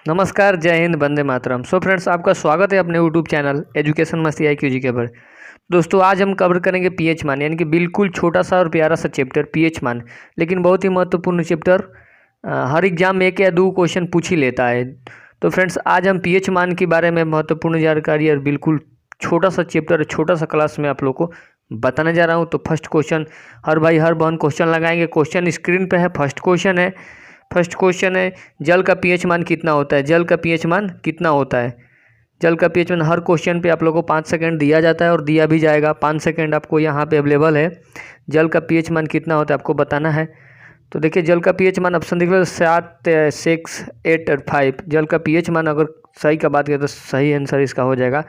नमस्कार, जय Hind, Vande Mataram. So friends, आपका स्वागत है अपने यूट्यूब चैनल एजुकेशन मस्ती IQ जी के पर। दोस्तों, आज हम कवर करेंगे पीएच मान, यानी कि बिल्कुल छोटा सा और प्यारा सा चैप्टर पीएच मान, लेकिन बहुत ही महत्वपूर्ण चैप्टर। हर एग्जाम में एक या दो क्वेश्चन पूछ ही लेता है। तो फ्रेंड्स, आज हम पीएच मान के बारे में महत्वपूर्ण जानकारी और बिल्कुल छोटा सा चैप्टर, छोटा सा क्लास में आप लोग को बताने जा रहा हूँ। तो फर्स्ट क्वेश्चन, हर भाई हर बहन क्वेश्चन लगाएंगे। क्वेश्चन स्क्रीन पे है। फर्स्ट क्वेश्चन है, जल का पीएच मान कितना होता है? जल का पीएच मान कितना होता है? जल का पीएच मान हर क्वेश्चन पे आप लोगों को 5 सेकंड दिया जाता है और दिया भी जाएगा। 5 सेकंड आपको यहाँ पे अवेलेबल है। जल का पीएच मान कितना होता है आपको बताना है। तो देखिए, जल का पीएच मान ऑप्शन दिख रहा है 7, 6, 8 और 5। जल का पीएच मान अगर सही का बात करें तो सही आंसर इसका हो जाएगा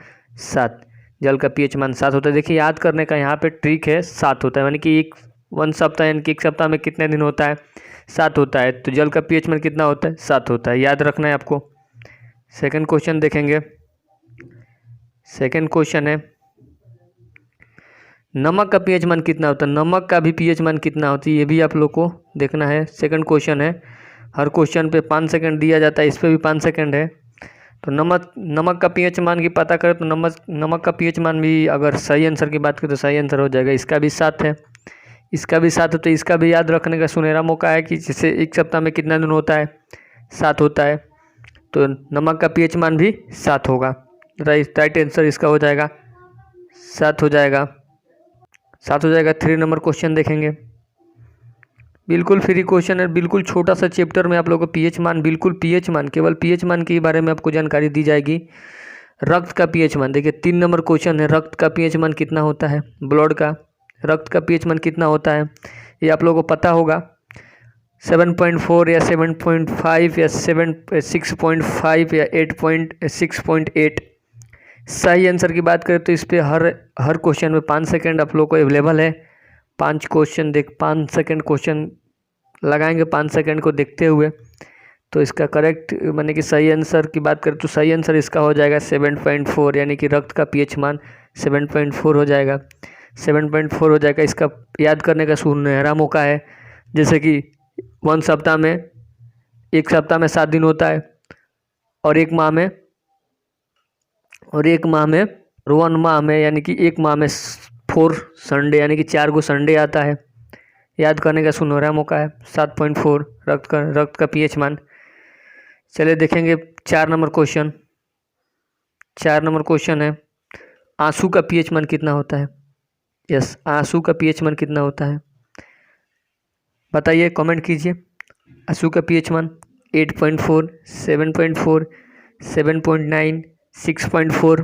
7। जल का पीएच मान 7 होता है। देखिए, याद करने का यहाँ पे ट्रिक है, 7 होता है, यानी कि वन सप्ताह, यानी कि एक सप्ताह में कितने दिन होता है? 7 होता है। तो जल का पीएच मान कितना होता है? 7 होता है। याद रखना है आपको। सेकंड क्वेश्चन देखेंगे। सेकंड क्वेश्चन है, नमक का पीएच मान कितना होता है? नमक का भी पीएच मान कितना होता है, ये भी आप लोग को देखना है। सेकंड क्वेश्चन है, हर क्वेश्चन पे 5 सेकंड दिया जाता है, इस पर भी 5 सेकंड है। तो नमक का पीएच मान की पता करें तो नमक का पीएच मान भी अगर सही आंसर की बात करें तो सही आंसर हो जाएगा। इसका भी 7 है, इसका भी 7 है। तो इसका भी याद रखने का सुनहरा मौका है कि जैसे एक सप्ताह में कितना दिन होता है? 7 होता है। तो नमक का पीएच मान भी 7 होगा। राइट आंसर इसका हो जाएगा 7 हो जाएगा। 7 हो जाएगा। 3 नंबर क्वेश्चन देखेंगे। बिल्कुल फ्री क्वेश्चन है, बिल्कुल छोटा सा चैप्टर में आप लोगों को पीएच मान, बिल्कुल पीएच मान, केवल पीएच मान के बारे में आपको जानकारी दी जाएगी। रक्त का पीएच मान, देखिए 3 नंबर क्वेश्चन है, रक्त का पीएच मान कितना होता है? ब्लड का रक्त का पीएच मान कितना होता है? ये आप लोगों को पता होगा। 7.4 या 7.5 या 6.5 या 6.8। सही आंसर की बात करें तो इस पे हर क्वेश्चन में 5 सेकंड आप लोग को अवेलेबल है। 5 सेकंड क्वेश्चन लगाएंगे, 5 सेकंड को देखते हुए। तो इसका करेक्ट माने कि सही आंसर की बात करें तो सही आंसर इसका हो जाएगा 7.4, यानी कि रक्त का पीएच मान 7.4 हो जाएगा। 7.4 हो जाएगा। इसका याद करने का सुनहरा मौका है, जैसे कि एक सप्ताह में 7 दिन होता है, और एक माह में एक माह में 4 संडे, यानी कि 4 गो संडे आता है। याद करने का सुनहरा मौका है। 7.4 रक्त का पीएच मान। चलिए देखेंगे 4 नंबर क्वेश्चन। 4 नंबर क्वेश्चन है, आंसू का पीएच मान कितना होता है? यस, आंसू का पीएच मान कितना होता है बताइए, कमेंट कीजिए। आंसू का पीएच मान 8.4, 7.4, 7.9, 6.4।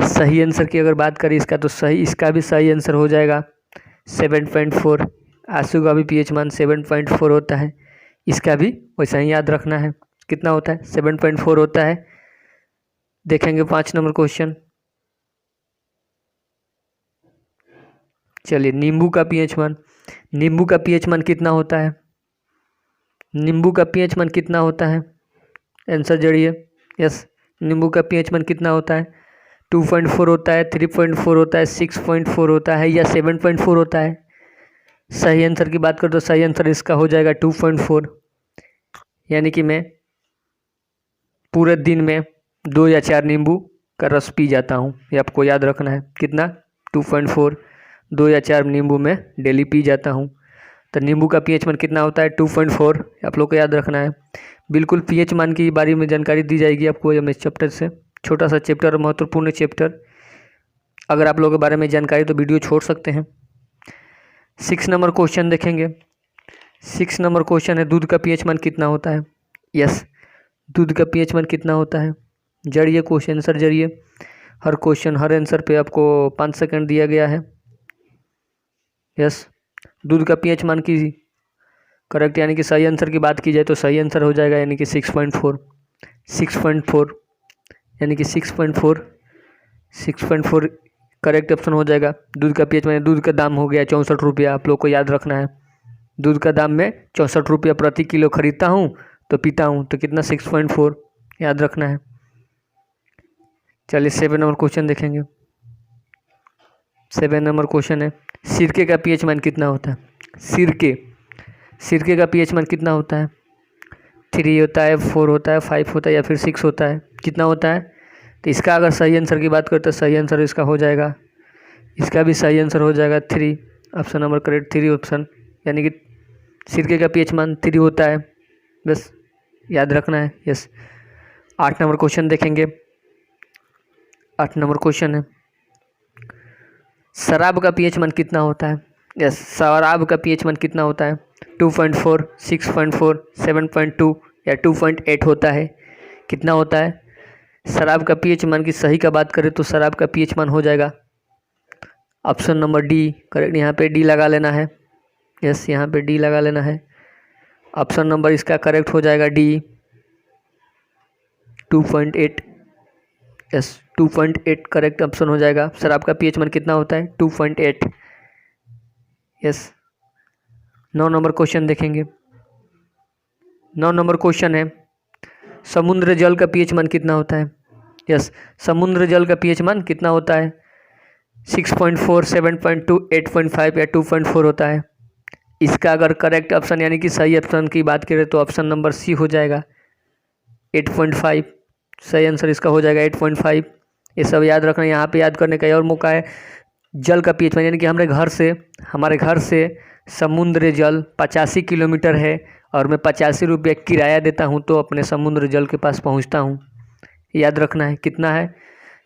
सही आंसर की अगर बात करें इसका तो इसका भी सही आंसर हो जाएगा 7.4। आंसू का भी पीएच मान 7.4 होता है। इसका भी वैसा ही याद रखना है, कितना होता है? 7.4 होता है। देखेंगे 5 नंबर क्वेश्चन। चलिए, नींबू का पीएच मान कितना होता है? नींबू का पीएच मान कितना होता है? आंसर जड़िए। यस, नींबू का पीएच मान कितना होता है? 2.4 होता है, 3.4 होता है, 6.4 होता है या 7.4 होता है? सही आंसर की बात करें तो सही आंसर इसका हो जाएगा 2.4, यानी कि मैं पूरे दिन में 2 या 4 नींबू का रस पी जाता हूँ। ये आपको याद रखना है। कितना? 2.4। 2 या 4 नींबू मैं डेली पी जाता हूँ। तो नींबू का पीएच मान कितना होता है? 2.4। आप लोग को याद रखना है। बिल्कुल पीएच मान की बारे में जानकारी दी जाएगी आपको इस चैप्टर से। छोटा सा चैप्टर और महत्वपूर्ण चैप्टर। अगर आप लोगों के बारे में जानकारी तो वीडियो छोड़ सकते हैं। 6 नंबर क्वेश्चन देखेंगे। 6 नंबर क्वेश्चन है, दूध का पीएच मान कितना होता है? यस, दूध का पीएच मान कितना होता है? जड़िए क्वेश्चन आंसर जड़िए। हर क्वेश्चन हर आंसर पे आपको 5 सेकंड दिया गया है। यस, दूध का पीएच मान की करेक्ट, यानी कि सही आंसर की बात की जाए तो सही आंसर हो जाएगा, यानी कि 6.4। 6.4 यानी कि 6.4 करेक्ट ऑप्शन हो जाएगा। दूध का पीएच मान, दूध का दाम हो गया 64 रुपया। आप लोग को याद रखना है, दूध का दाम में 64 रुपया प्रति किलो खरीदता हूँ तो पीता हूँ, तो कितना? 6.4 याद रखना है। चलिए 7 नंबर क्वेश्चन देखेंगे। 7 नंबर क्वेश्चन है, सिरके का पीएच मान कितना होता है? सिरके का पीएच मान कितना होता है? 3 होता है, 4 होता है, 5 होता है या फिर 6 होता है, कितना होता है? तो इसका अगर सही आंसर की बात करते तो सही आंसर इसका हो जाएगा, इसका भी सही आंसर हो जाएगा 3, ऑप्शन नंबर करेक्ट 3 ऑप्शन, यानी कि सिरके का पीएच मान 3 होता है, बस याद रखना है। यस, 8 नंबर क्वेश्चन देखेंगे। 8 नंबर क्वेश्चन है, शराब का पीएच मान कितना होता है? यस, शराब का पीएच मान कितना होता है? 2.4, 6.4, 7.2 या 2.8 होता है, कितना होता है शराब का पीएच मान की? सही का बात करें तो शराब का पीएच मान हो जाएगा ऑप्शन नंबर डी करेक्ट, यहाँ पे डी लगा लेना है। यस, यहाँ पे डी लगा लेना है, ऑप्शन नंबर इसका करेक्ट हो जाएगा डी, 2.8। यस, 2.8 करेक्ट ऑप्शन हो जाएगा। शराब का पीएच मान कितना होता है? 2.8। यस, 9 नंबर क्वेश्चन देखेंगे। 9 नंबर क्वेश्चन है, समुद्र जल का पीएच मान कितना होता है? यस, समुद्र जल का पीएच मान कितना होता है? 6.4, 7.2, 8.5 या 2.4 होता है। इसका अगर करेक्ट ऑप्शन यानी कि सही ऑप्शन की बात करें तो ऑप्शन नंबर सी हो जाएगा, 8.5 सही आंसर इसका हो जाएगा 8.5। ये सब याद रखना, यहाँ पे याद करने का और मौका है। जल का पीएच मान यानी कि हमारे घर से समुद्र जल 85 किलोमीटर है और मैं 85 रुपये किराया देता हूँ तो अपने समुद्र जल के पास पहुँचता हूँ। याद रखना है कितना है?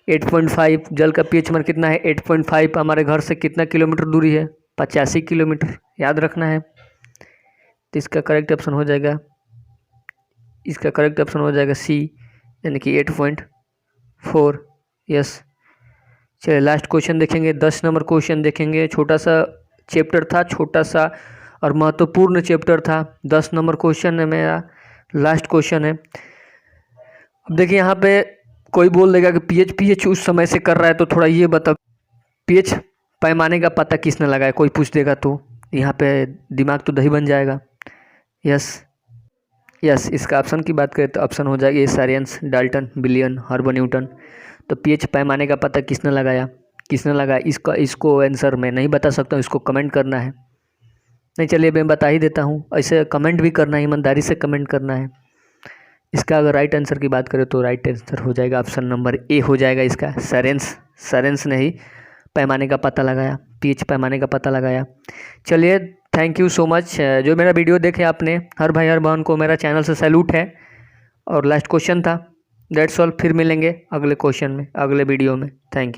8.5। जल का पीएच मान कितना है? 8.5। हमारे घर से कितना किलोमीटर दूरी है? 85 किलोमीटर, याद रखना है। तो इसका करेक्ट ऑप्शन हो जाएगा, इसका करेक्ट ऑप्शन हो जाएगा सी, यानी कि 8.4। यस, चलिए लास्ट क्वेश्चन देखेंगे। 10 नंबर क्वेश्चन देखेंगे। छोटा सा चैप्टर था, छोटा सा और महत्वपूर्ण चैप्टर था। 10 नंबर क्वेश्चन है मेरा, लास्ट क्वेश्चन है। अब देखिए यहाँ पे कोई बोल देगा कि पीएच उस समय से कर रहा है, तो थोड़ा ये बताओ पीएच पैमाने का पता किसने लगाया? कोई पूछ देगा तो यहाँ पे दिमाग तो दही बन जाएगा। यस, इसका ऑप्शन की बात करें तो ऑप्शन हो जाएगा एस आरियंस, डाल्टन, बिलियन, हर्बर्ट न्यूटन। तो पीएच पैमाने का पता किसने लगाया? इसको आंसर मैं नहीं बता सकता हूँ, इसको कमेंट करना है। नहीं, चलिए मैं बता ही देता हूँ। ऐसे कमेंट भी करना है, ईमानदारी से कमेंट करना है। इसका अगर राइट आंसर की बात करें तो राइट आंसर हो जाएगा ऑप्शन नंबर ए हो जाएगा इसका, सरेंस ने ही पैमाने का पता लगाया, पीएच पैमाने का पता लगाया। चलिए, थैंक यू सो मच। जो मेरा वीडियो देखे आपने, हर भाई हर बहन को मेरा चैनल से सैल्यूट है। और लास्ट क्वेश्चन था, दैट्स ऑल। फिर मिलेंगे अगले क्वेश्चन में, अगले वीडियो में। Thank you.